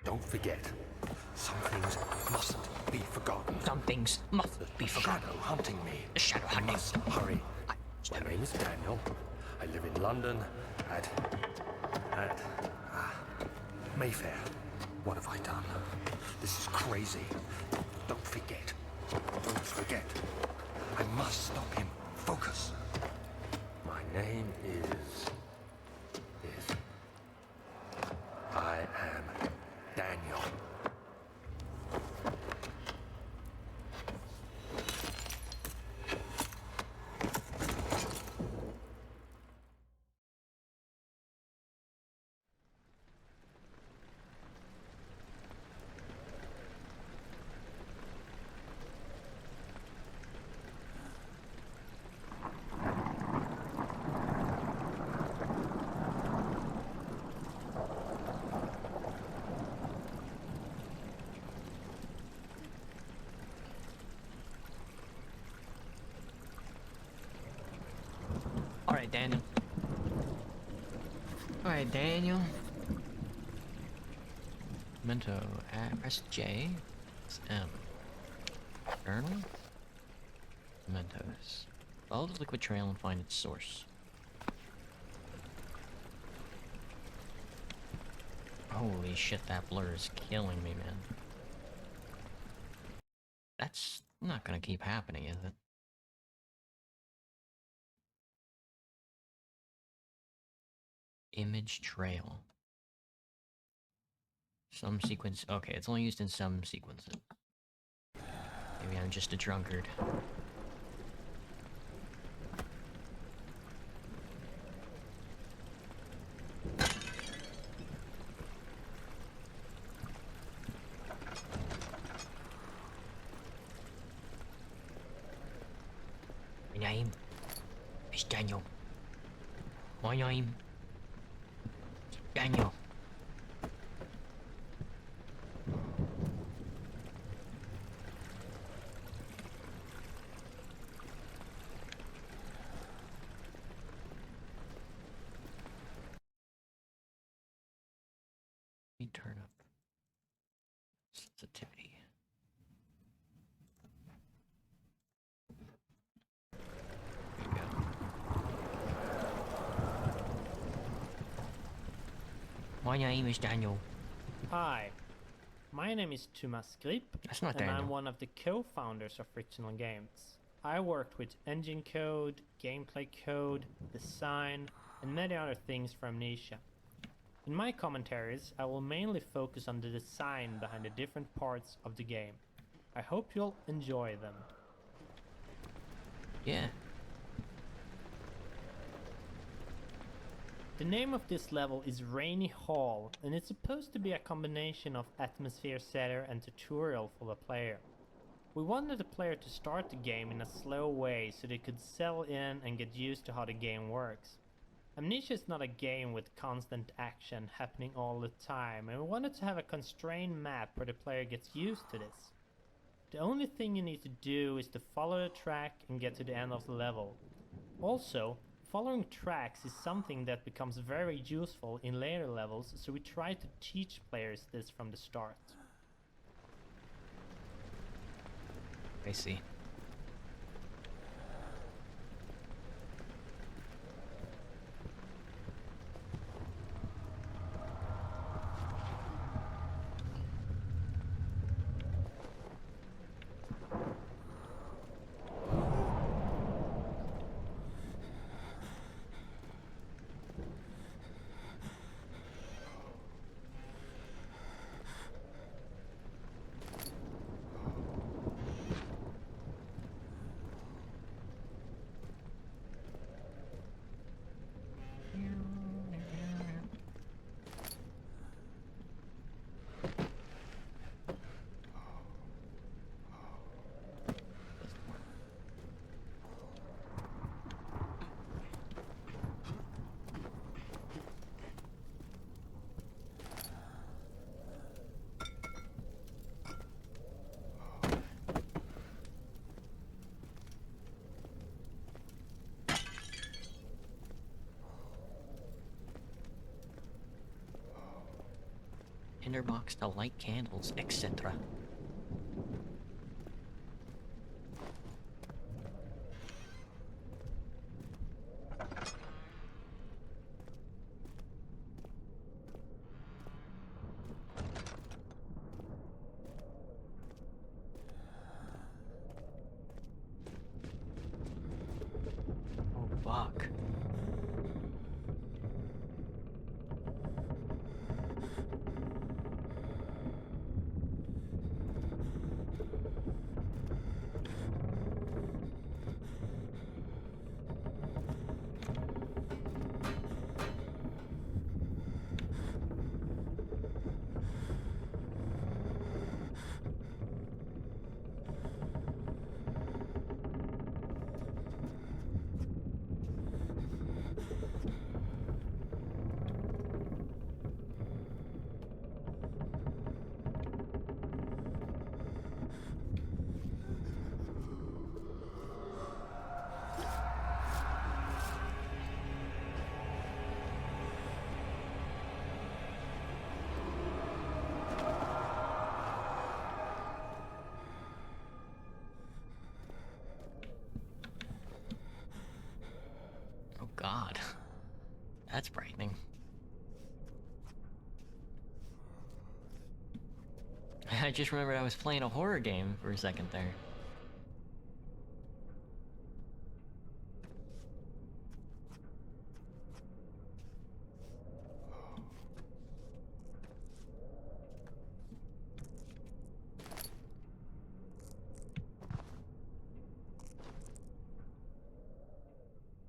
Don't forget. Some things mustn't be forgotten. Some things must be forgotten. Shadow hunting me. The shadow hunting. Must hurry. My name is Daniel. I live in London at Mayfair. What have I done? This is crazy. Don't forget. Don't forget. I must stop him. Focus. My name is... I am Daniel. Alright, Daniel. Alright, Daniel. Memento. Press J. It's M. Journal. Mementos. Follow the liquid trail and find its source. Holy shit, that blur is killing me, man. That's not gonna keep happening, is it? Image trail. Some sequence. Okay, it's only used in some sequences. Maybe I'm just a drunkard. My name is Daniel. My name is Daniel. Let me turn up sensitivity. There you go. My name is Daniel. Hi, my name is Thomas Grip, That's not and Daniel. I'm one of the co-founders of Frictional Games. I worked with engine code, gameplay code, design, and many other things for Amnesia. In my commentaries, I will mainly focus on the design behind the different parts of the game. I hope you'll enjoy them. Yeah. The name of this level is Rainy Hall, and it's supposed to be a combination of atmosphere setter and tutorial for the player. We wanted the player to start the game in a slow way so they could settle in and get used to how the game works. Amnesia is not a game with constant action happening all the time, and we wanted to have a constrained map where the player gets used to this. The only thing you need to do is to follow the track and get to the end of the level. Also, following tracks is something that becomes very useful in later levels, so we try to teach players this from the start. I see. tinderbox to light candles, etc. Oh, fuck. Oh god. That's frightening. I just remembered I was playing a horror game for a second there.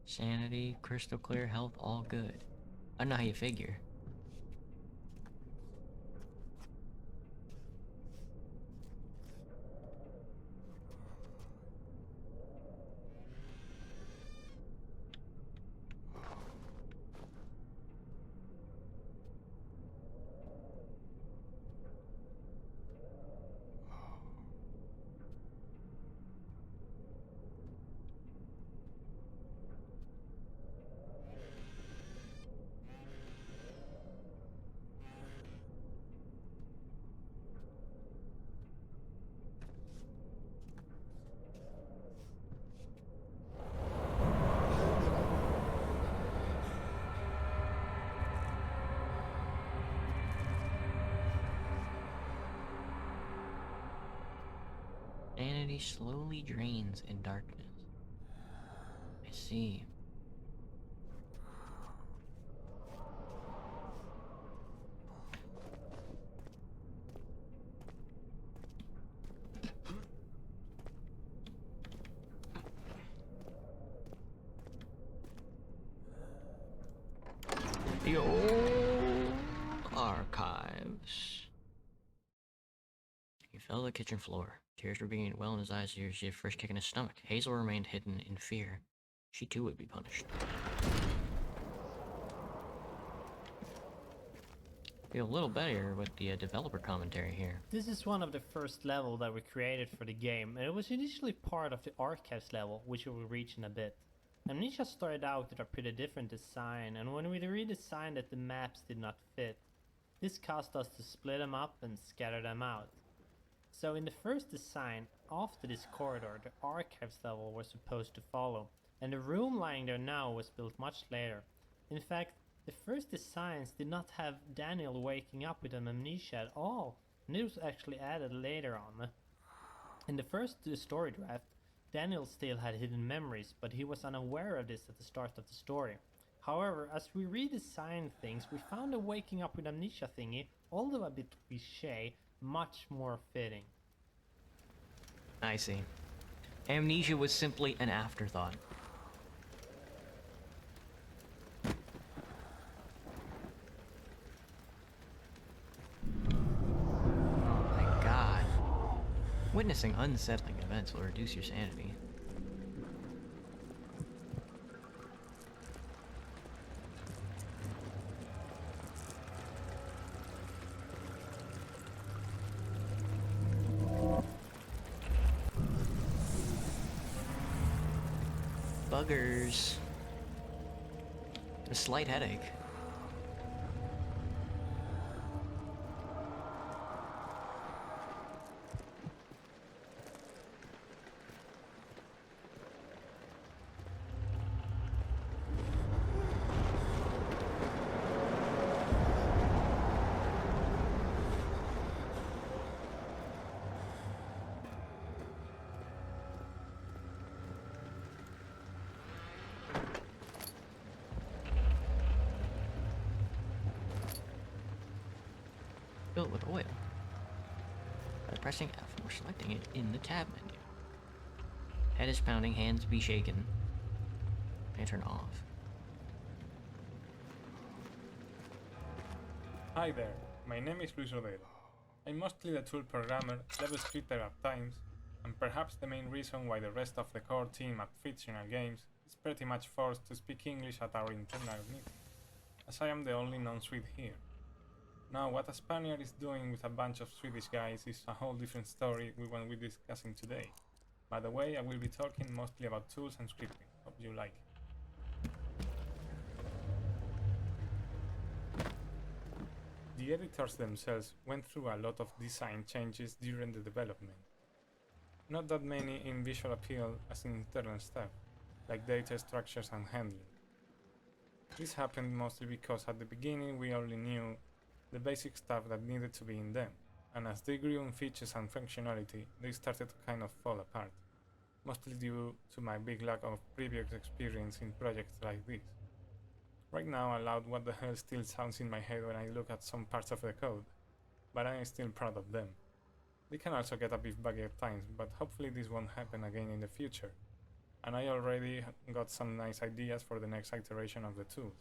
Sanity, crystal clear, health, all good. I don't know how you figure. Sanity slowly drains in darkness. I see. The old archives. He fell to the kitchen floor. Tears were beginning to well in his eyes as he had first kick in his stomach. Hazel remained hidden in fear. She too would be punished. Feel a little better with the developer commentary here. This is one of the first level that we created for the game, and it was initially part of the archives level, which we will reach in a bit. Amnesia started out with a pretty different design, and when we redesigned it, the maps did not fit. This caused us to split them up and scatter them out. So in the first design, after this corridor, the archives level was supposed to follow, and the room lying there now was built much later. In fact, the first designs did not have Daniel waking up with an amnesia at all, and it was actually added later on. In the first story draft, Daniel still had hidden memories, but he was unaware of this at the start of the story. However, as we redesigned things, we found the waking up with amnesia thingy, although a bit cliché, much more fitting. I see. Amnesia was simply an afterthought. Oh my god. Witnessing unsettling events will reduce your sanity. Buggers. A slight headache. fill with oil by pressing F or selecting it in the tab menu. Head is pounding, hands be shaken. Lantern off. Hi there, my name is Luis Rodel. I'm mostly the tool programmer, level splitter at times, and perhaps the main reason why the rest of the core team at fictional games is pretty much forced to speak English at our internal meeting, as I am the only non-Swede here. Now, what a Spaniard is doing with a bunch of Swedish guys is a whole different story we won't be discussing today. By the way, I will be talking mostly about tools and scripting. Hope you like it. The editors themselves went through a lot of design changes during the development. Not that many in visual appeal as in internal stuff, like data structures and handling. This happened mostly because at the beginning we only knew the basic stuff that needed to be in them, and as they grew in features and functionality, they started to kind of fall apart, mostly due to my big lack of previous experience in projects like this. Right now, aloud, what the hell still sounds in my head when I look at some parts of the code, but I am still proud of them. They can also get a bit buggy at times, but hopefully this won't happen again in the future, and I already got some nice ideas for the next iteration of the tools.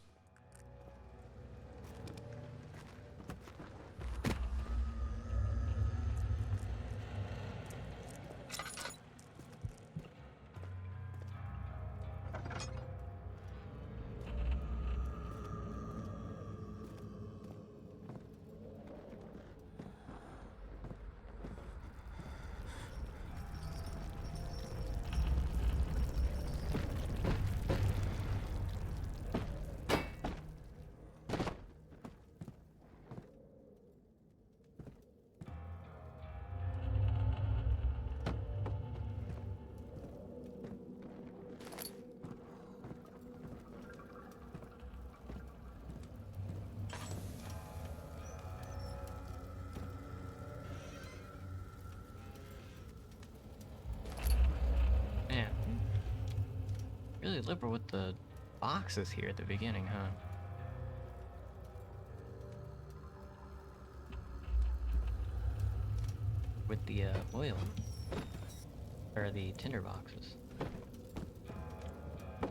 Man, really liberal with the boxes here at the beginning, huh? With the oil, or the tinder boxes. I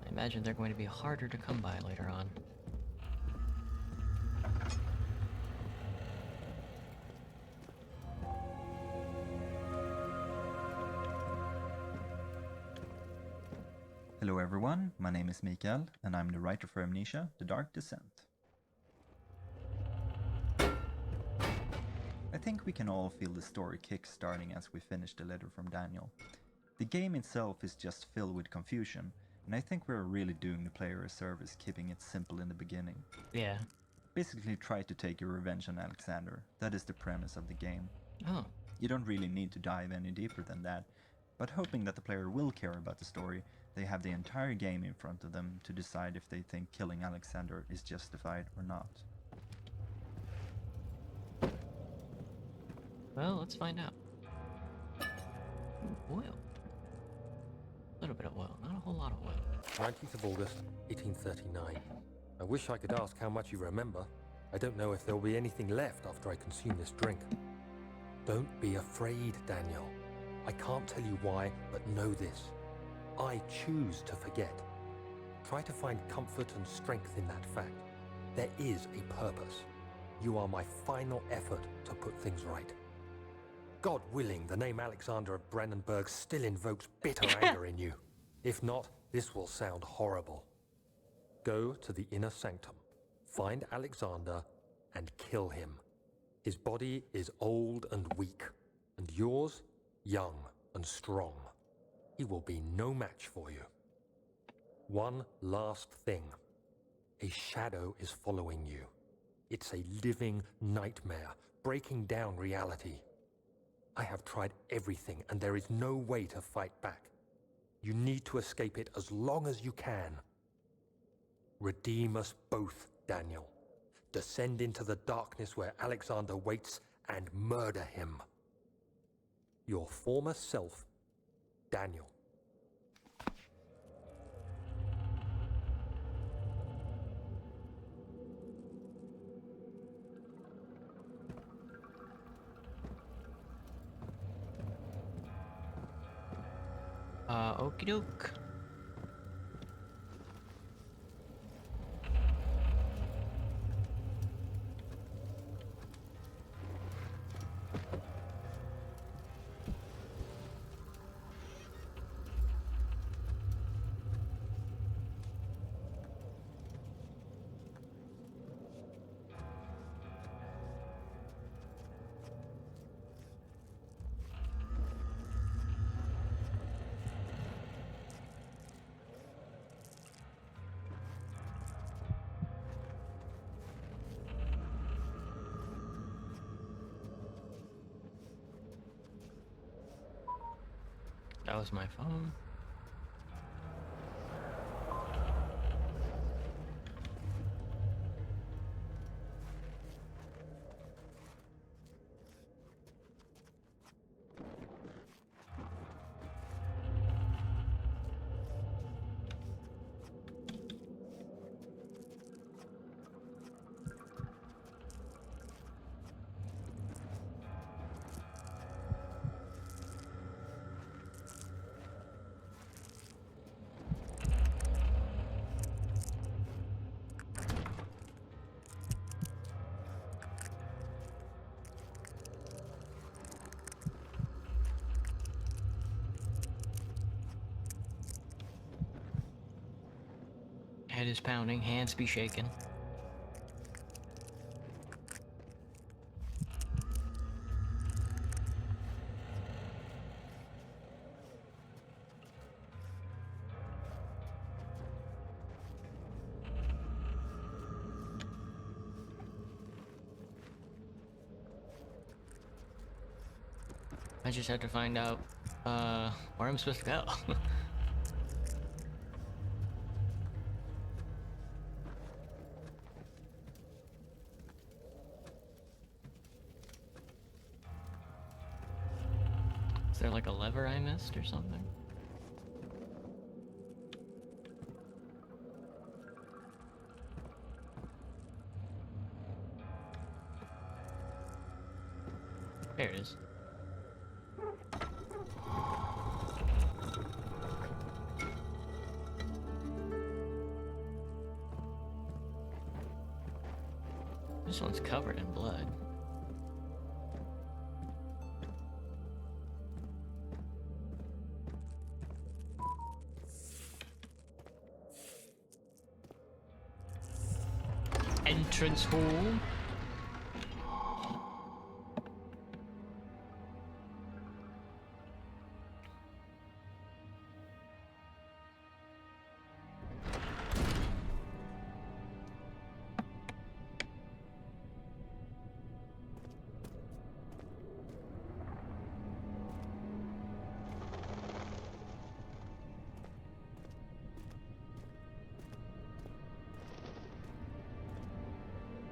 imagine they're going to be harder to come by later on. Hello everyone, my name is Mikael, and I'm the writer for Amnesia, The Dark Descent. I think we can all feel the story kick-starting as we finish the letter from Daniel. The game itself is just filled with confusion, and I think we're really doing the player a service keeping it simple in the beginning. Yeah. Basically try to take your revenge on Alexander, that is the premise of the game. Oh. You don't really need to dive any deeper than that, but hoping that the player will care about the story, they have the entire game in front of them to decide if they think killing Alexander is justified or not. Well, let's find out. Ooh, oil. A little bit of oil, not a whole lot of oil. 19th of August, 1839. I wish I could ask how much you remember. I don't know if there'll be anything left after I consume this drink. Don't be afraid, Daniel. I can't tell you why, but know this. I choose to forget. Try to find comfort and strength in that fact. There is a purpose. You are my final effort to put things right. God willing, the name Alexander of Brandenburg still invokes bitter anger in you. If not, this will sound horrible. Go to the inner sanctum, find Alexander, and kill him. His body is old and weak, and yours, young and strong. He will be no match for you. One last thing. A shadow is following you. It's a living nightmare, breaking down reality. I have tried everything, and there is no way to fight back. You need to escape it as long as you can. Redeem us both, Daniel. Descend into the darkness where Alexander waits and murder him. Your former self, Daniel. Okie doke. That was my phone. Head is pounding, hands be shaking. I just had to find out where I'm supposed to go. Is there like a lever I missed or something? There it is. This one's covered in blood. Entrance hall.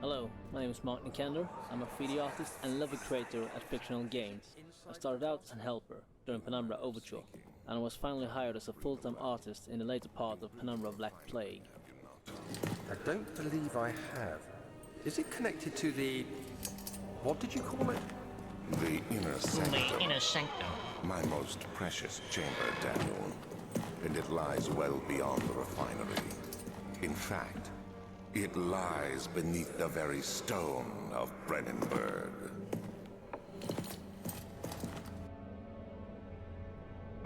Hello, my name is Mark Nikander. I'm a 3D artist and level creator at Fictional Games. I started out as a helper during Penumbra Overture, and I was finally hired as a full-time artist in the later part of Penumbra Black Plague. I don't believe I have. Is it connected to the... what did you call it? The inner sanctum. The inner sanctum. My most precious chamber, Daniel. And it lies well beyond the refinery. In fact, it lies beneath the very stone of Brennenburg.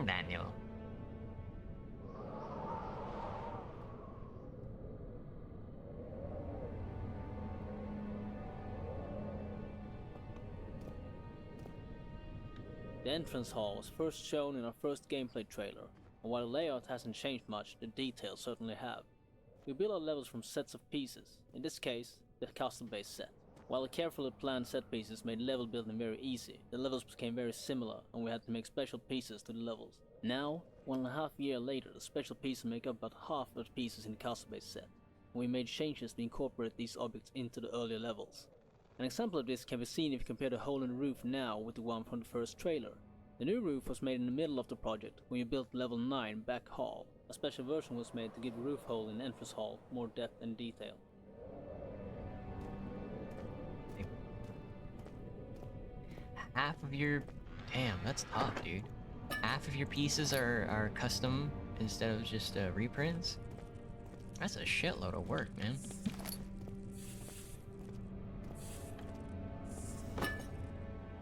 Daniel. The entrance hall was first shown in our first gameplay trailer, and while the layout hasn't changed much, the details certainly have. We build our levels from sets of pieces, in this case, the custom-based set. While the carefully planned set pieces made level building very easy, the levels became very similar and we had to make special pieces to the levels. Now, 1.5 years later, the special pieces make up about half of the pieces in the custom-based set, and we made changes to incorporate these objects into the earlier levels. An example of this can be seen if you compare the hole in the roof now with the one from the first trailer. The new roof was made in the middle of the project when you built level 9 back hall. A special version was made to give the roof hole in the entrance hall more depth and detail. Half of your... Damn, that's tough, dude. half of your pieces are custom instead of just reprints. That's a shitload of work, man.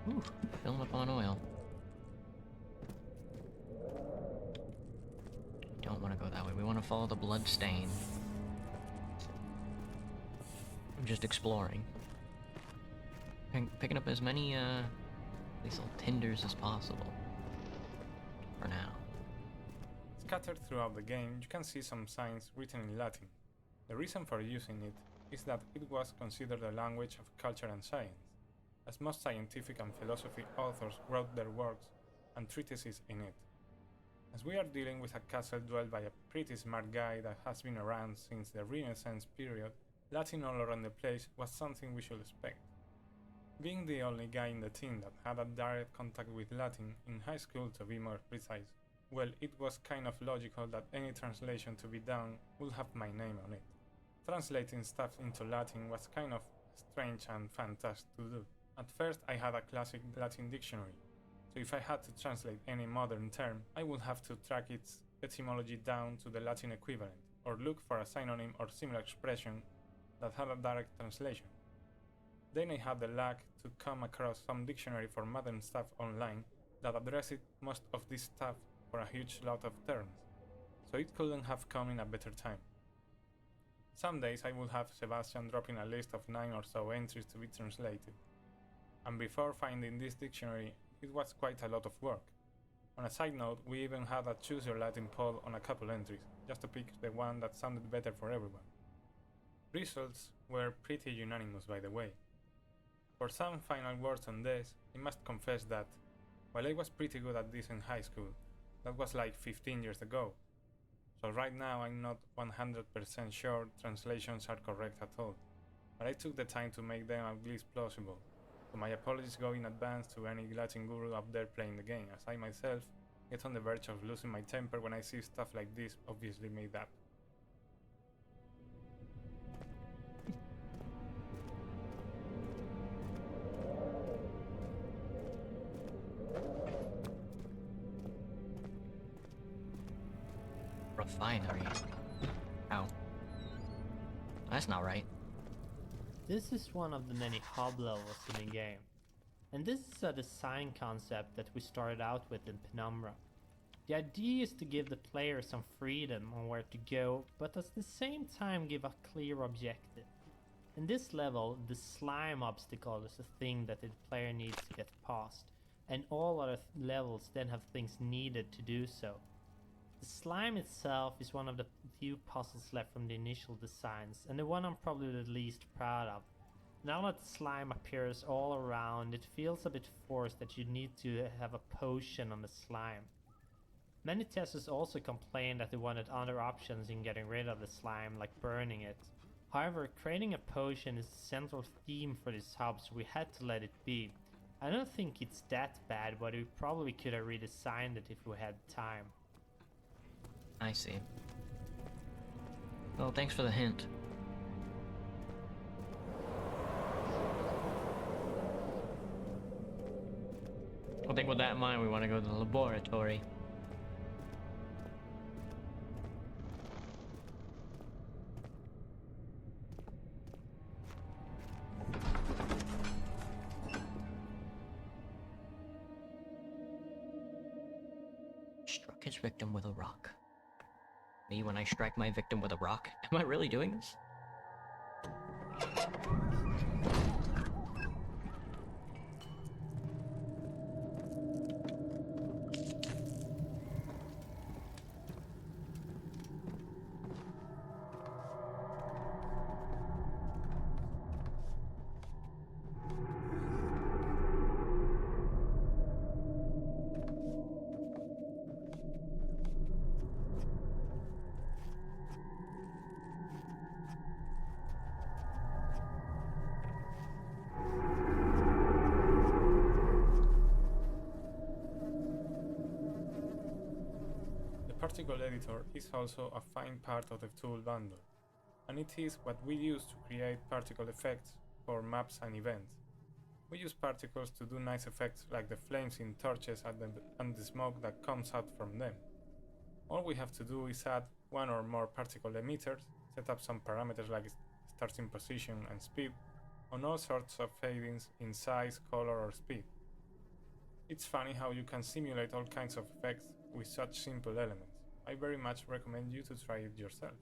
Ooh, filling up on oil. Don't want to go that way. We want to follow the blood stain. I'm just exploring. Picking up as many these little tinders as possible. For now. Scattered throughout the game, you can see some signs written in Latin. The reason for using it is that it was considered a language of culture and science, as most scientific and philosophy authors wrote their works and treatises in it. As we are dealing with a castle dwelled by a pretty smart guy that has been around since the Renaissance period, Latin all around the place was something we should expect. Being the only guy in the team that had a direct contact with Latin, in high school to be more precise, well, it was kind of logical that any translation to be done would have my name on it. Translating stuff into Latin was kind of strange and fantastic to do. At first I had a classic Latin dictionary, so if I had to translate any modern term, I would have to track its etymology down to the Latin equivalent, or look for a synonym or similar expression that had a direct translation. Then I had the luck to come across some dictionary for modern stuff online that addressed most of this stuff for a huge lot of terms, so it couldn't have come in a better time. Some days I would have Sebastian dropping a list of 9 or so entries to be translated, and before finding this dictionary it was quite a lot of work. On a side note, we even had a choose your Latin poll on a couple entries, just to pick the one that sounded better for everyone. Results were pretty unanimous, by the way. For some final words on this, I must confess that, while I was pretty good at this in high school, that was like 15 years ago, so right now I'm not 100% sure translations are correct at all, but I took the time to make them at least plausible, so my apologies go in advance to any Latin guru up there playing the game, as I myself get on the verge of losing my temper when I see stuff like this obviously made up. Refinery. Ow. That's not right. This is one of the many hub levels in the game, and this is a design concept that we started out with in Penumbra. The idea is to give the player some freedom on where to go, but at the same time give a clear objective. In this level, the slime obstacle is the thing that the player needs to get past, and all other levels then have things needed to do so. The slime itself is one of the few puzzles left from the initial designs, and the one I'm probably the least proud of. Now that the slime appears all around, it feels a bit forced that you need to have a potion on the slime. Many testers also complained that they wanted other options in getting rid of the slime, like burning it. However, creating a potion is the central theme for this hub, so we had to let it be. I don't think it's that bad, but we probably could have redesigned it if we had time. I see. Well, thanks for the hint. I think with that in mind, we want to go to the laboratory. Struck his victim with a rock. Me when I strike my victim with a rock? Am I really doing this? The particle editor is also a fine part of the tool bundle, and it is what we use to create particle effects for maps and events. We use particles to do nice effects like the flames in torches and the smoke that comes out from them. All we have to do is add one or more particle emitters, set up some parameters like starting position and speed, on all sorts of fadings in size, color or speed. It's funny how you can simulate all kinds of effects with such simple elements. I very much recommend you to try it yourself.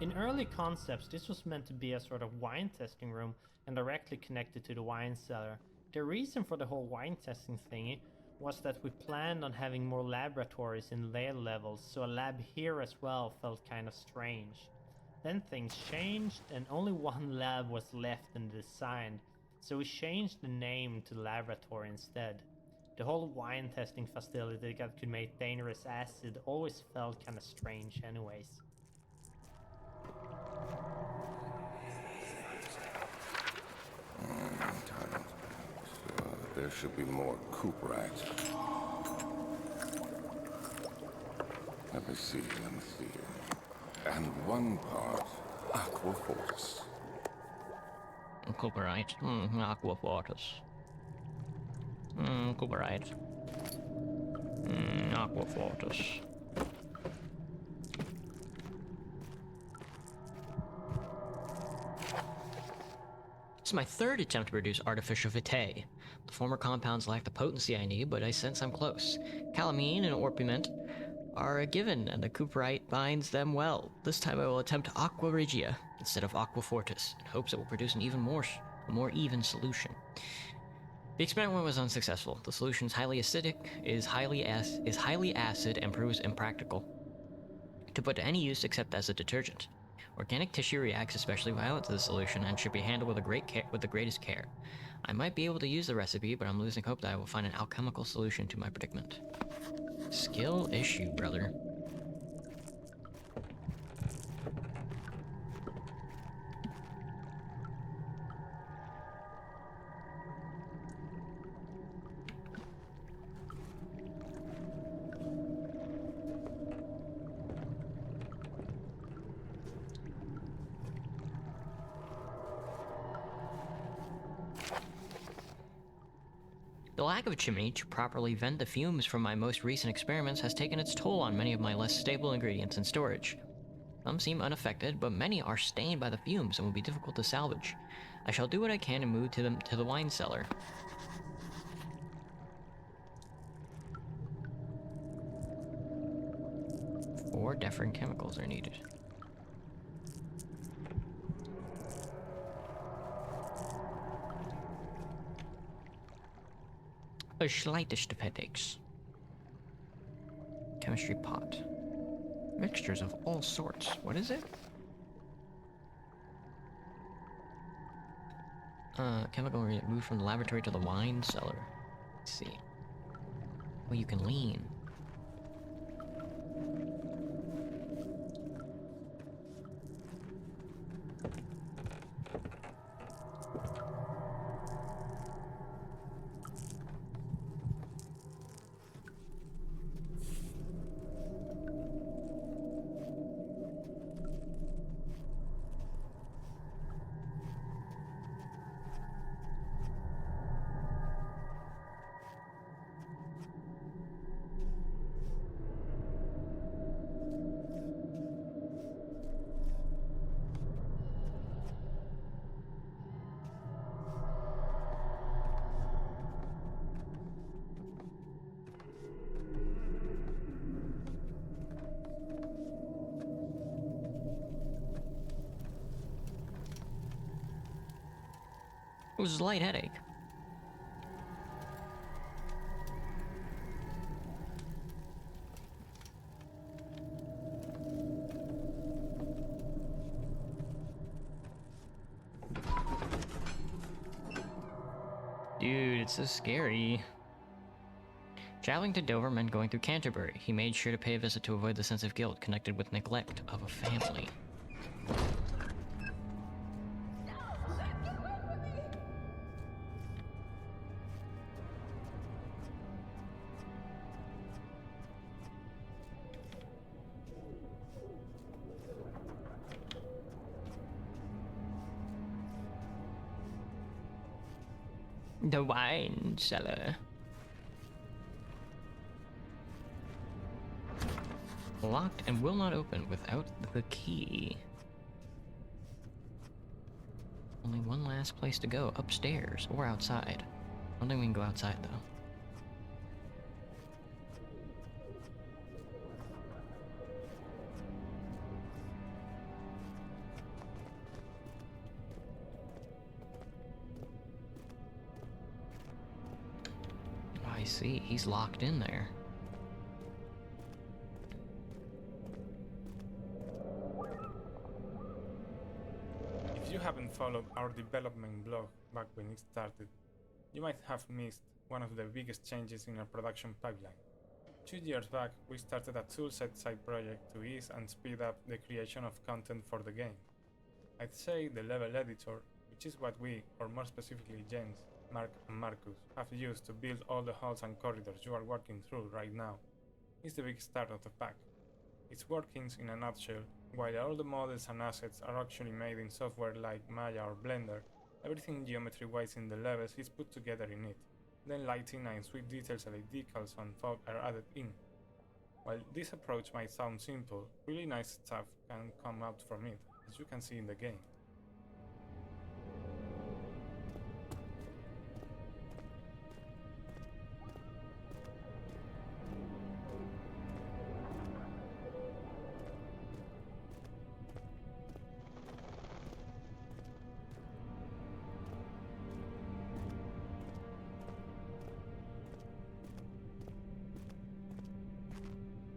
In early concepts, this was meant to be a sort of wine testing room and directly connected to the wine cellar. The reason for the whole wine testing thingy was that we planned on having more laboratories in later levels, so a lab here as well felt kind of strange. Then things changed and only one lab was left in the design, so we changed the name to laboratory instead. The whole wine testing facility that could make dangerous acid always felt kind of strange anyways. There should be more cuprites. Let me see. And one part aquafortis. Cooperite. Aquafortis. Cooperite. Aquafortis. It's my third attempt to produce artificial vitae. The former compounds lack the potency I need, but I sense I'm close. Calamine and orpiment are a given, and the cooperite binds them well. This time I will attempt aqua regia instead of aqua fortis, in hopes it will produce a more even solution. The experiment was unsuccessful. The solution is highly acidic, is highly acid, and proves impractical to put to any use except as a detergent. Organic tissue reacts especially violent to the solution and should be handled with the greatest care. I might be able to use the recipe, but I'm losing hope that I will find an alchemical solution to my predicament. Skill issue, brother. The lack of a chimney to properly vent the fumes from my most recent experiments has taken its toll on many of my less stable ingredients in storage. Some seem unaffected, but many are stained by the fumes and will be difficult to salvage. I shall do what I can and move to the wine cellar. Four different chemicals are needed. A slightest of headaches. Chemistry pot. Mixtures of all sorts. What is it? Chemical removed from the laboratory to the wine cellar. Let's see. Oh, you can lean. It was a light headache. Dude, it's so scary. Traveling to Dover meant going through Canterbury. He made sure to pay a visit to avoid the sense of guilt connected with neglect of a family. The wine cellar. Locked and will not open without the key. Only one last place to go, upstairs or outside. I don't think we can go outside though. I see, he's locked in there. If you haven't followed our development blog back when it started, you might have missed one of the biggest changes in our production pipeline. 2 years back, we started a toolset side project to ease and speed up the creation of content for the game. I'd say the level editor, which is what we, or more specifically Jens, Mark and Marcus, have used to build all the halls and corridors you are walking through right now, is the big star of the pack. Its workings in a nutshell, while all the models and assets are actually made in software like Maya or Blender, everything geometry-wise in the levels is put together in it. Then lighting and sweet details like decals and fog are added in. While this approach might sound simple, really nice stuff can come out from it, as you can see in the game.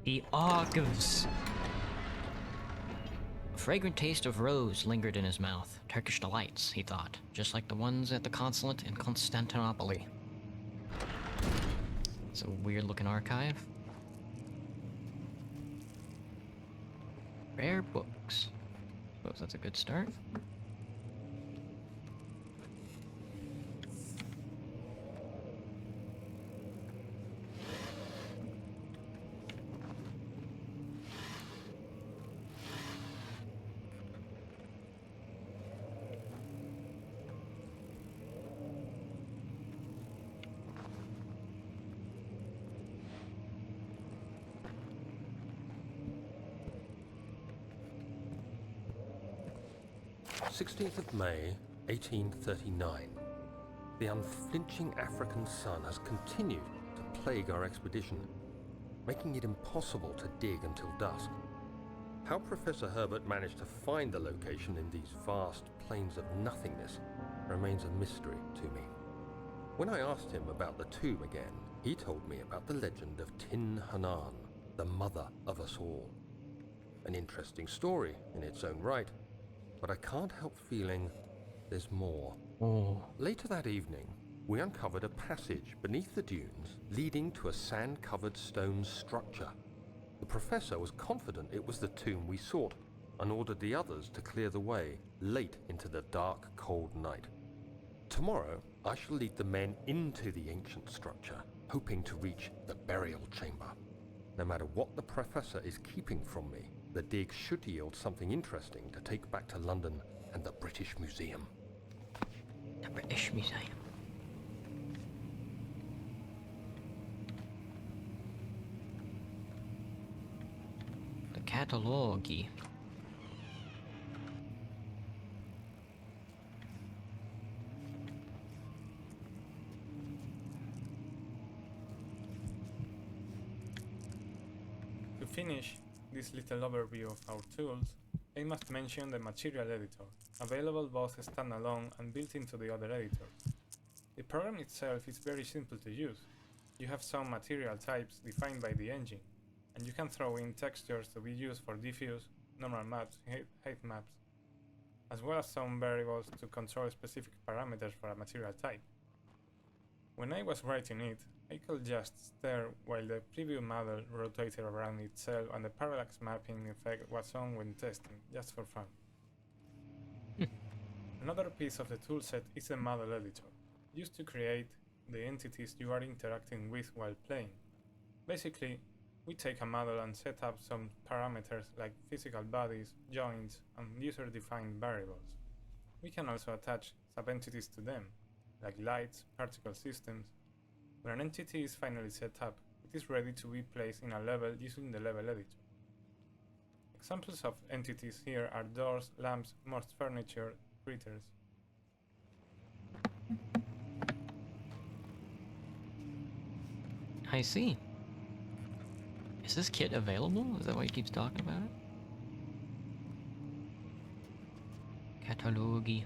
The Argives. A fragrant taste of rose lingered in his mouth. Turkish delights, he thought, just like the ones at the consulate in Constantinople. It's a weird-looking archive. Rare books. Suppose that's a good start. May 1839. The unflinching African sun has continued to plague our expedition, making it impossible to dig until dusk. How Professor Herbert managed to find the location in these vast plains of nothingness remains a mystery to me. When I asked him about the tomb again, he told me about the legend of Tin Hanan, the mother of us all. An interesting story in its own right, but I can't help feeling there's more. Later that evening, we uncovered a passage beneath the dunes leading to a sand-covered stone structure. The professor was confident it was the tomb we sought and ordered the others to clear the way late into the dark, cold night. Tomorrow, I shall lead the men into the ancient structure, hoping to reach the burial chamber. No matter what the professor is keeping from me, the dig should yield something interesting to take back to London and the British Museum. The British Museum. The catalogue. To finish this little overview of our tools, I must mention the material editor, available both standalone and built into the other editors. The program itself is very simple to use. You have some material types defined by the engine, and you can throw in textures to be used for diffuse, normal maps, height maps, as well as some variables to control specific parameters for a material type. When I was writing it, I could just stare while the preview model rotated around itself and the parallax mapping effect was on when testing, just for fun. Another piece of the toolset is the model editor, used to create the entities you are interacting with while playing. Basically, we take a model and set up some parameters like physical bodies, joints, and user-defined variables. We can also attach sub-entities to them, like lights, particle systems. When an entity is finally set up, it is ready to be placed in a level using the level editor. Examples of entities here are doors, lamps, most furniture, critters. I see. Is this kit available? Is that why he keeps talking about it? Catalogue.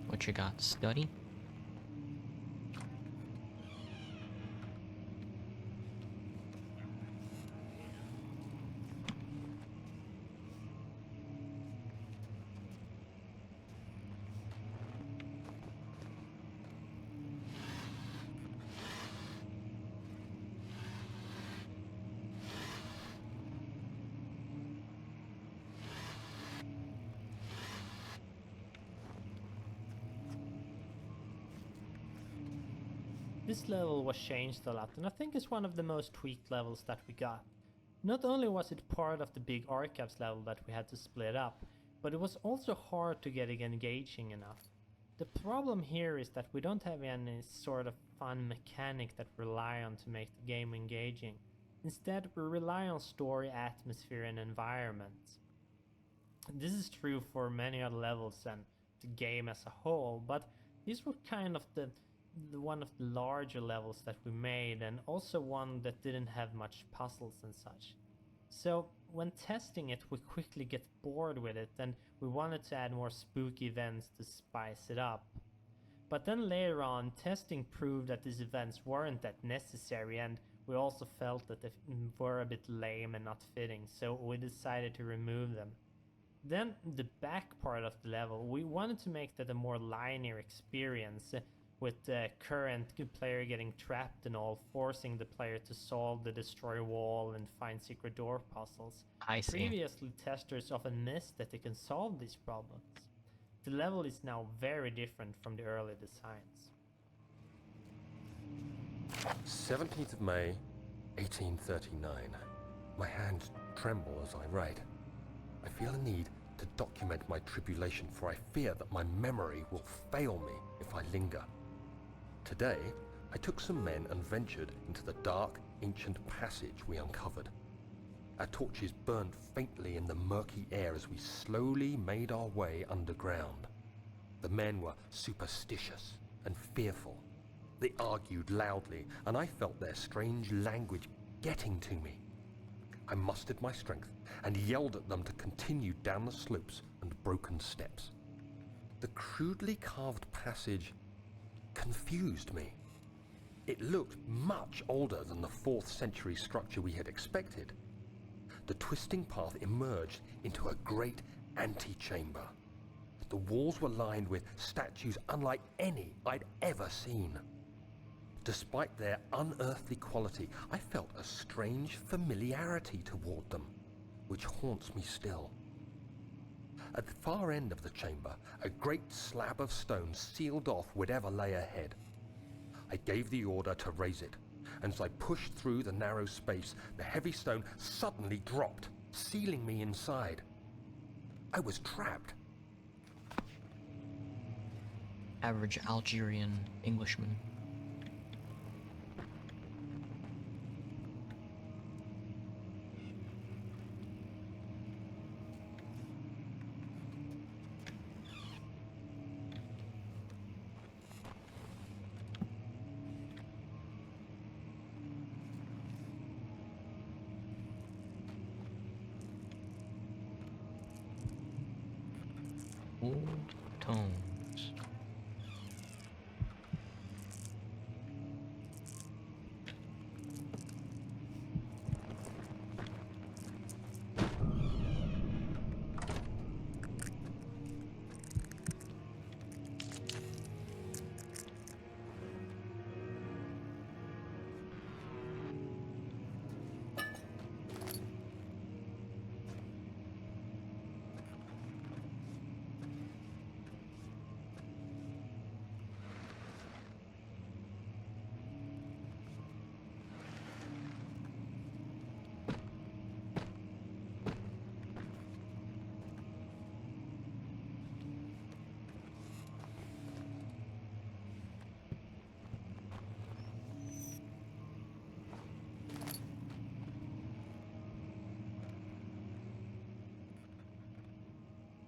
What you got? Study? This level was changed a lot, and I think it's one of the most tweaked levels that we got. Not only was it part of the big archives level that we had to split up, but it was also hard to get it engaging enough. The problem here is that we don't have any sort of fun mechanic that we rely on to make the game engaging. Instead, we rely on story, atmosphere, and environment. This is true for many other levels and the game as a whole, but these were kind of the one of the larger levels that we made, and also one that didn't have much puzzles and such. So when testing it, we quickly get bored with it, and we wanted to add more spooky events to spice it up. But then later on, testing proved that these events weren't that necessary, and we also felt that they were a bit lame and not fitting, so we decided to remove them. Then the back part of the level, we wanted to make that a more linear experience, with the current player getting trapped and all, forcing the player to solve the destroy wall and find secret door puzzles. I see. Previously, testers often missed that they can solve these problems. The level is now very different from the early designs. 17th of May, 1839. My hands tremble as I write. I feel a need to document my tribulation, for I fear that my memory will fail me if I linger. Today, I took some men and ventured into the dark, ancient passage we uncovered. Our torches burned faintly in the murky air as we slowly made our way underground. The men were superstitious and fearful. They argued loudly, and I felt their strange language getting to me. I mustered my strength and yelled at them to continue down the slopes and broken steps. The crudely carved passage confused me. It looked much older than the 4th century structure we had expected. The twisting path emerged into a great antechamber. The walls were lined with statues unlike any I'd ever seen. Despite their unearthly quality, I felt a strange familiarity toward them, which haunts me still. At the far end of the chamber, a great slab of stone sealed off whatever lay ahead. I gave the order to raise it, and as I pushed through the narrow space, the heavy stone suddenly dropped, sealing me inside. I was trapped. Average Algerian Englishman. Old tones.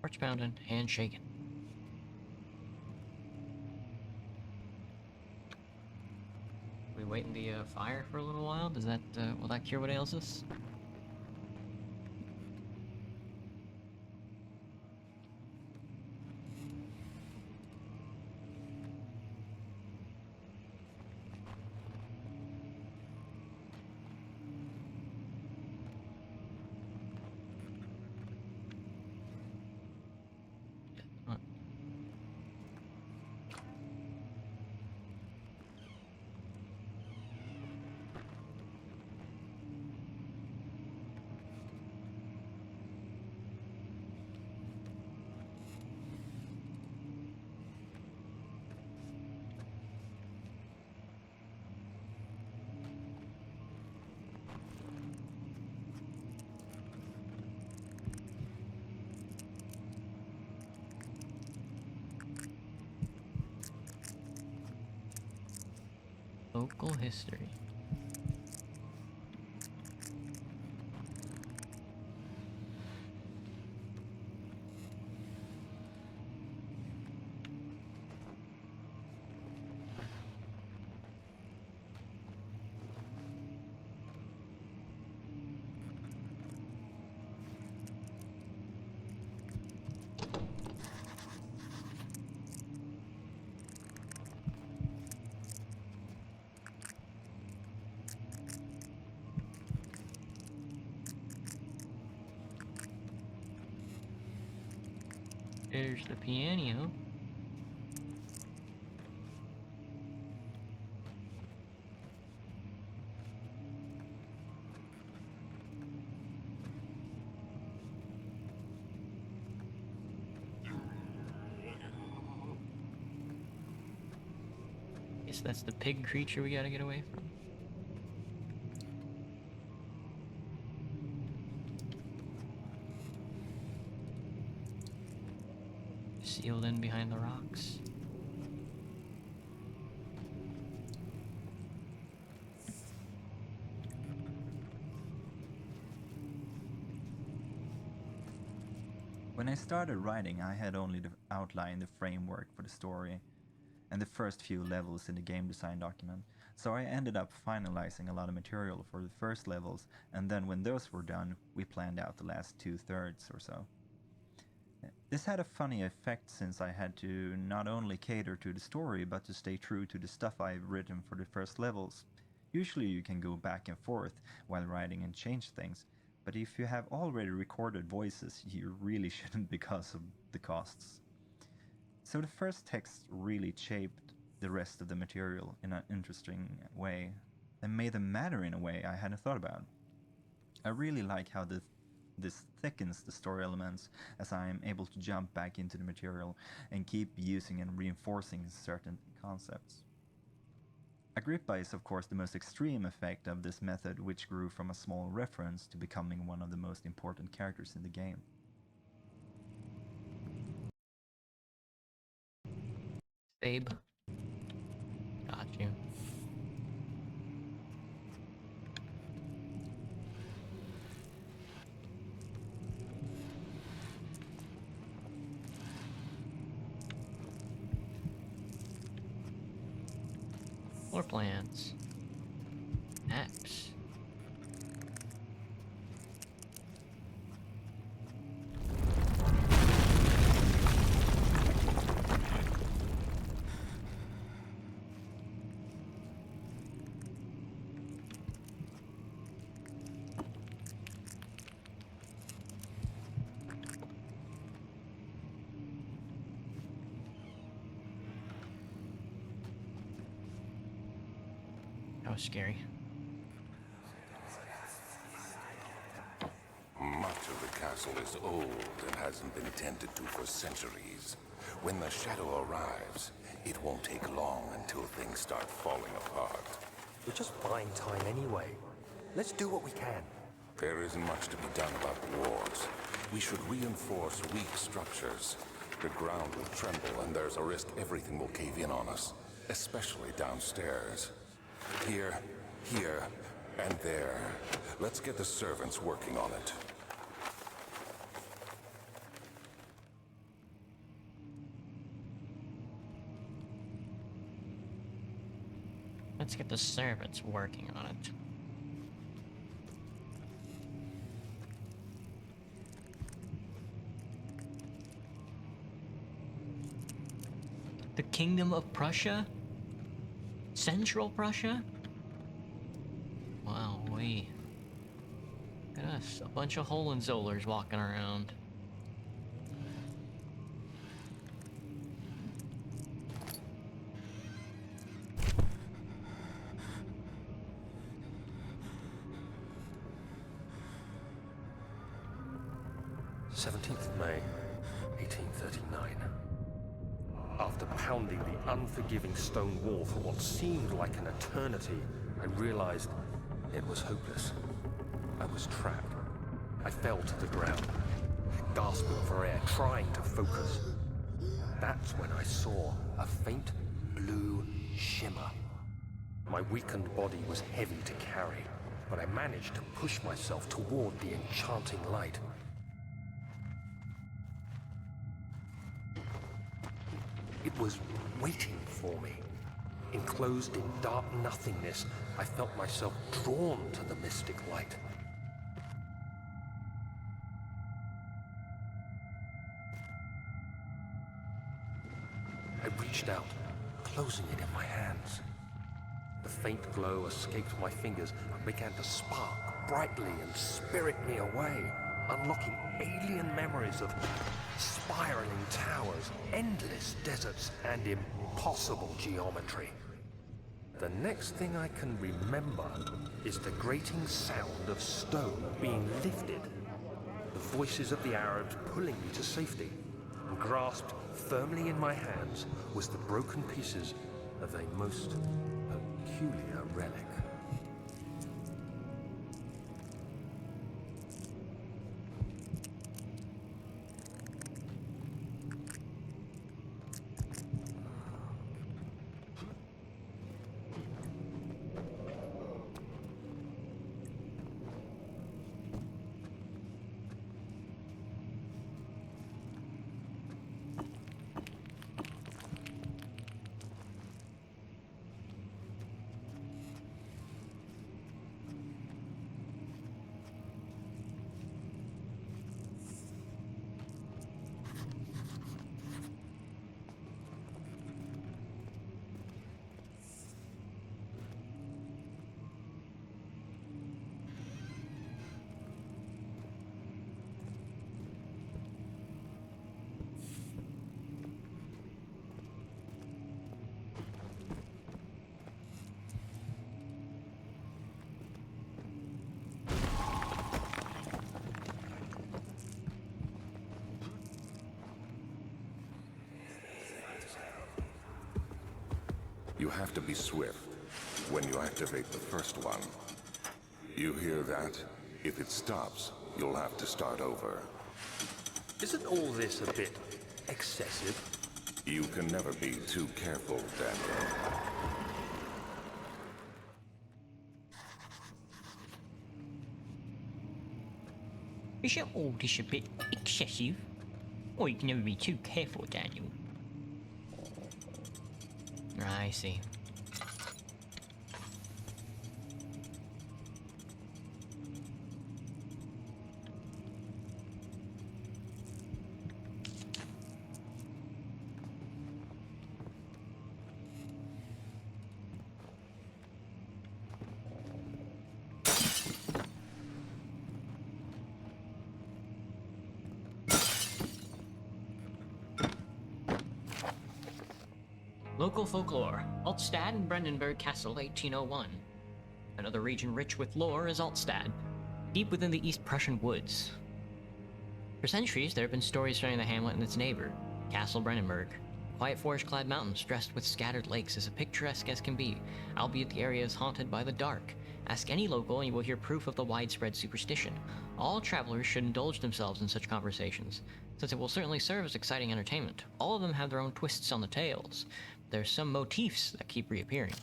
Hearts pounding, hand shaking. We wait in the fire for a little while. Does that will that cure what ails us? Huh. Local history. There's the piano. Guess that's the pig creature we gotta get away from. Sealed in behind the rocks. When I started writing, I had only outlined the framework for the story and the first few levels in the game design document, so I ended up finalizing a lot of material for the first levels, and then when those were done, we planned out the last 2/3 or so. This had a funny effect since I had to not only cater to the story, but to stay true to the stuff I've written for the first levels. Usually you can go back and forth while writing and change things, but if you have already recorded voices, you really shouldn't because of the costs. So the first text really shaped the rest of the material in an interesting way, and made them matter in a way I hadn't thought about. I really like how this thickens the story elements, as I am able to jump back into the material and keep using and reinforcing certain concepts. Agrippa is of course the most extreme effect of this method, which grew from a small reference to becoming one of the most important characters in the game. Babe. Got you. Floor plans. Maps. That was scary. Much of the castle is old and hasn't been tended to for centuries. When the shadow arrives, it won't take long until things start falling apart. We're just buying time anyway. Let's do what we can. There isn't much to be done about the walls. We should reinforce weak structures. The ground will tremble and there's a risk everything will cave in on us, especially downstairs. Here, and there. Let's get the servants working on it. Let's get the servants working on it. The Kingdom of Prussia? Central Prussia? Wow, we. Look at us, a bunch of Hohenzollers walking around. May 1839. After pounding the unforgiving stone wall for what seemed like an eternity, I realized it was hopeless. I was trapped. I fell to the ground, gasping for air, trying to focus. That's when I saw a faint blue shimmer. My weakened body was heavy to carry, but I managed to push myself toward the enchanting light. It was waiting for me. Enclosed in dark nothingness, I felt myself drawn to the mystic light. I reached out, closing it in my hands. The faint glow escaped my fingers and began to spark brightly and spirit me away, unlocking alien memories of spiraling towers, endless deserts, and impossible geometry. The next thing I can remember is the grating sound of stone being lifted, the voices of the Arabs pulling me to safety, and grasped firmly in my hands was the broken pieces of a most peculiar relic. You have to be swift when you activate the first one. You hear that? If it stops, you'll have to start over. Isn't all this a bit excessive? You can never be too careful, Daniel. Isn't all this a bit excessive? Or you can never be too careful, Daniel. I see. Local folklore. Altstadt and Brandenburg Castle, 1801. Another region rich with lore is Altstadt, deep within the East Prussian woods. For centuries, there have been stories surrounding the hamlet and its neighbor, Castle Brandenburg. Quiet forest-clad mountains dressed with scattered lakes as picturesque as can be, albeit the area is haunted by the dark. Ask any local and you will hear proof of the widespread superstition. All travelers should indulge themselves in such conversations, since it will certainly serve as exciting entertainment. All of them have their own twists on the tales. There's some motifs that keep reappearing.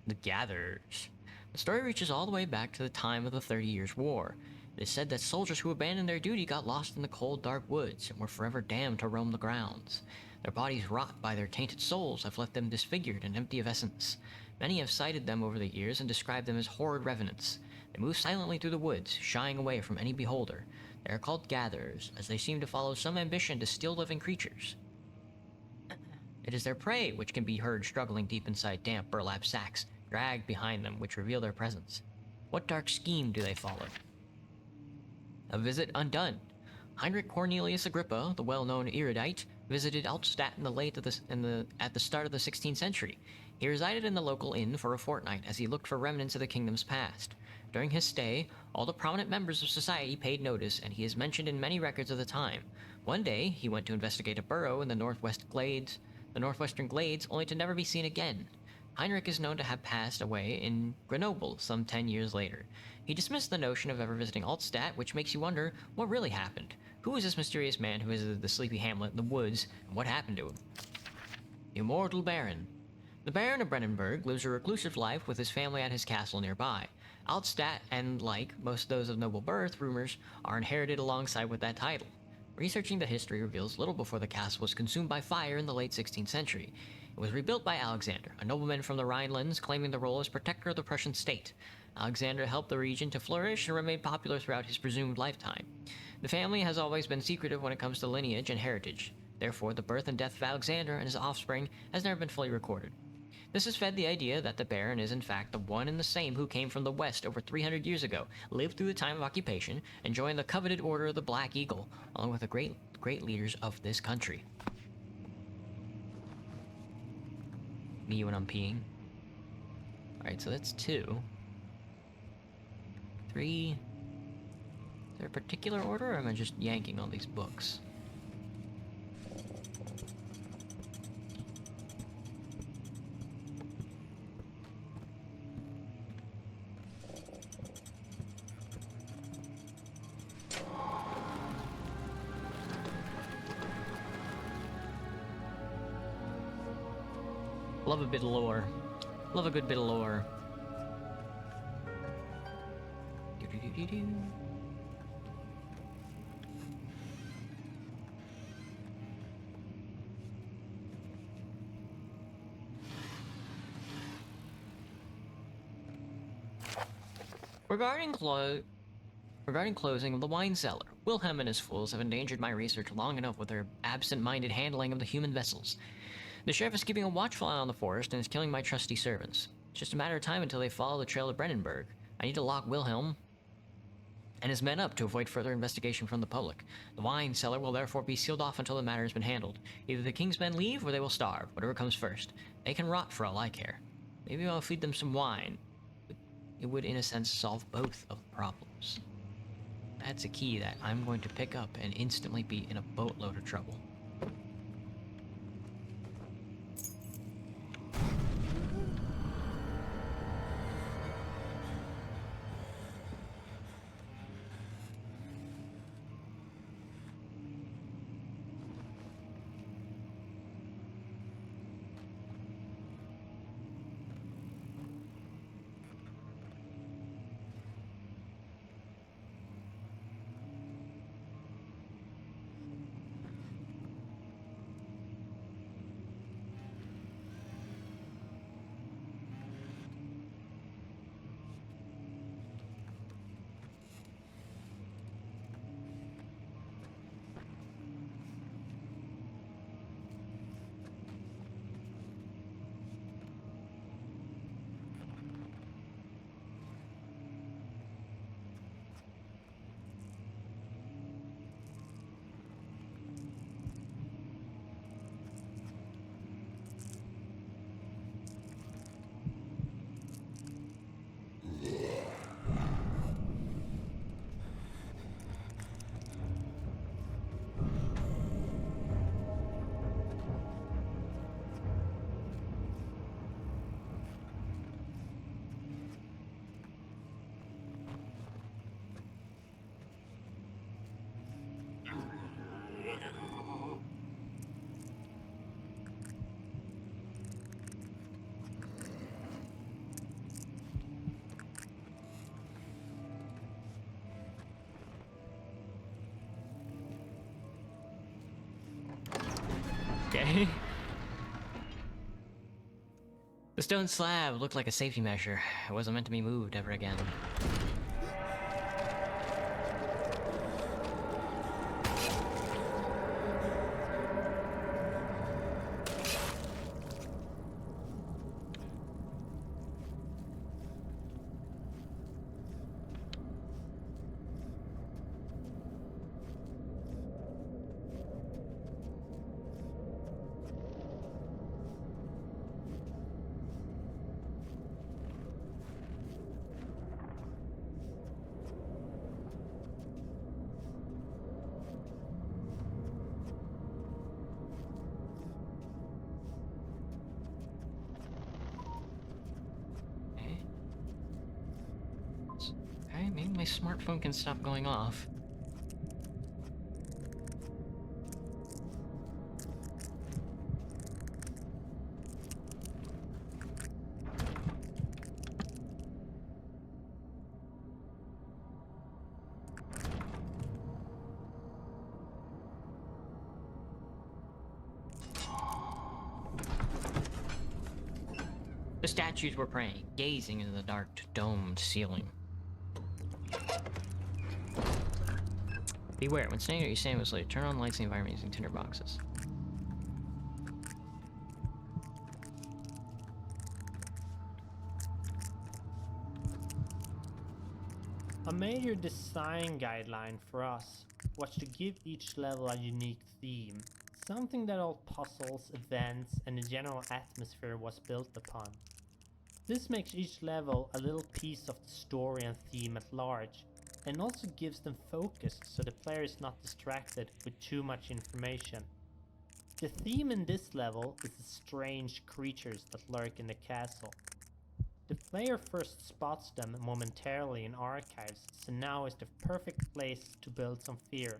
The Gatherers. The story reaches all the way back to the time of the 30 Years' War. It is said that soldiers who abandoned their duty got lost in the cold, dark woods and were forever damned to roam the grounds. Their bodies rot by their tainted souls have left them disfigured and empty of essence. Many have cited them over the years and described them as horrid revenants. They move silently through the woods, shying away from any beholder. They are called gatherers, as they seem to follow some ambition to steal living creatures. It is their prey which can be heard struggling deep inside damp burlap sacks, dragged behind them, which reveal their presence. What dark scheme do they follow? A visit undone. Heinrich Cornelius Agrippa, the well-known erudite, visited Altstadt at the start of the 16th century. He resided in the local inn for a fortnight as he looked for remnants of the kingdom's past. During his stay, all the prominent members of society paid notice, and he is mentioned in many records of the time. One day, he went to investigate a burrow in the northwestern glades, only to never be seen again. Heinrich is known to have passed away in Grenoble some 10 years later. He dismissed the notion of ever visiting Altstadt, which makes you wonder what really happened. Who was this mysterious man who visited the sleepy hamlet in the woods, and what happened to him? The Immortal Baron. The Baron of Brennenburg lives a reclusive life with his family at his castle nearby. Altstadt, and like most of those of noble birth, rumors are inherited alongside with that title. Researching the history reveals little before the castle was consumed by fire in the late 16th century. It was rebuilt by Alexander, a nobleman from the Rhinelands claiming the role as protector of the Prussian state. Alexander helped the region to flourish and remained popular throughout his presumed lifetime. The family has always been secretive when it comes to lineage and heritage. Therefore, the birth and death of Alexander and his offspring has never been fully recorded. This has fed the idea that the Baron is in fact the one and the same who came from the west over 300 years ago, lived through the time of occupation, and joined the coveted Order of the Black Eagle, along with the great leaders of this country. Me when I'm peeing. Alright, so that's 2. 3. Is there a particular order, or am I just yanking all these books? Love a bit of lore. Love a good bit of lore. Do-do-do-do-do. Regarding closing of the wine cellar, Wilhelm and his fools have endangered my research long enough with their absent-minded handling of the human vessels. The sheriff is keeping a watchful eye on the forest and is killing my trusty servants. It's just a matter of time until they follow the trail of Brennenburg. I need to lock Wilhelm and his men up to avoid further investigation from the public. The wine cellar will therefore be sealed off until the matter has been handled. Either the king's men leave or they will starve, whatever comes first. They can rot for all I care. Maybe I'll feed them some wine. It would, in a sense, solve both of the problems. That's a key that I'm going to pick up and instantly be in a boatload of trouble. stone slab looked like a safety measure. It wasn't meant to be moved ever again. Okay, maybe my smartphone can stop going off. The statues were praying, gazing into the dark, domed ceiling. Beware, when staying at your sandwich, turn on lights in the environment using tinder boxes. A major design guideline for us was to give each level a unique theme, something that all puzzles, events, and the general atmosphere was built upon. This makes each level a little piece of the story and theme at large, and also gives them focus so the player is not distracted with too much information. The theme in this level is the strange creatures that lurk in the castle. The player first spots them momentarily in archives, so now is the perfect place to build some fear.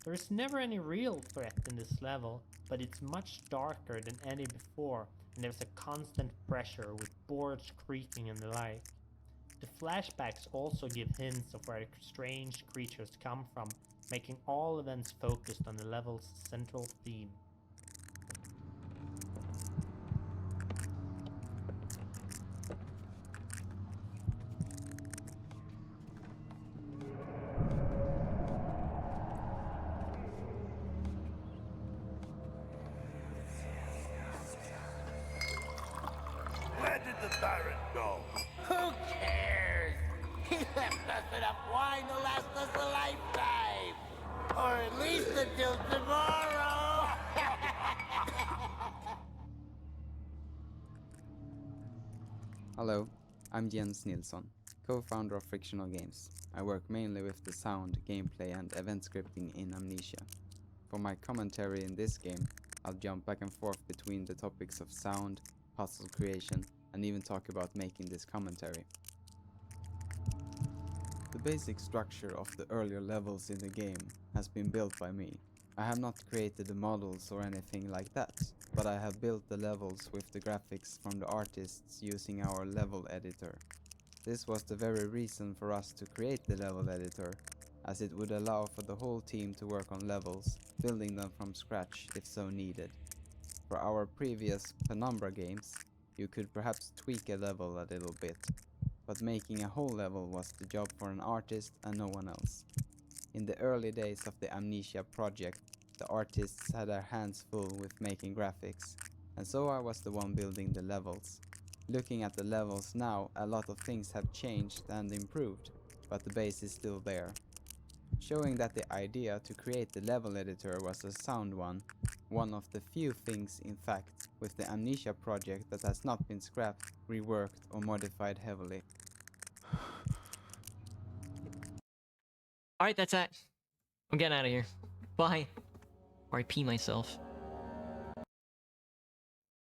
There is never any real threat in this level, but it's much darker than any before, and there's a constant pressure with boards creaking and the like. The flashbacks also give hints of where the strange creatures come from, making all events focused on the level's central theme. Where did the Baron go? Who cares? He left us enough wine to last us a lifetime. Or at least until tomorrow. Hello, I'm Jens Nilsson, co-founder of Frictional Games. I work mainly with the sound, gameplay and event scripting in Amnesia. For my commentary in this game, I'll jump back and forth between the topics of sound, puzzle creation, and even talk about making this commentary. The basic structure of the earlier levels in the game has been built by me. I have not created the models or anything like that, but I have built the levels with the graphics from the artists using our level editor. This was the very reason for us to create the level editor, as it would allow for the whole team to work on levels, building them from scratch if so needed. For our previous Penumbra games, you could perhaps tweak a level a little bit, but making a whole level was the job for an artist and no one else. In the early days of the Amnesia project, the artists had their hands full with making graphics, and so I was the one building the levels. Looking at the levels now, a lot of things have changed and improved, but the base is still there. Showing that the idea to create the level editor was a sound one of the few things, in fact, with the Amnesia project that has not been scrapped, reworked or modified heavily. Alright, that's it. I'm getting out of here. Bye. Or I pee myself.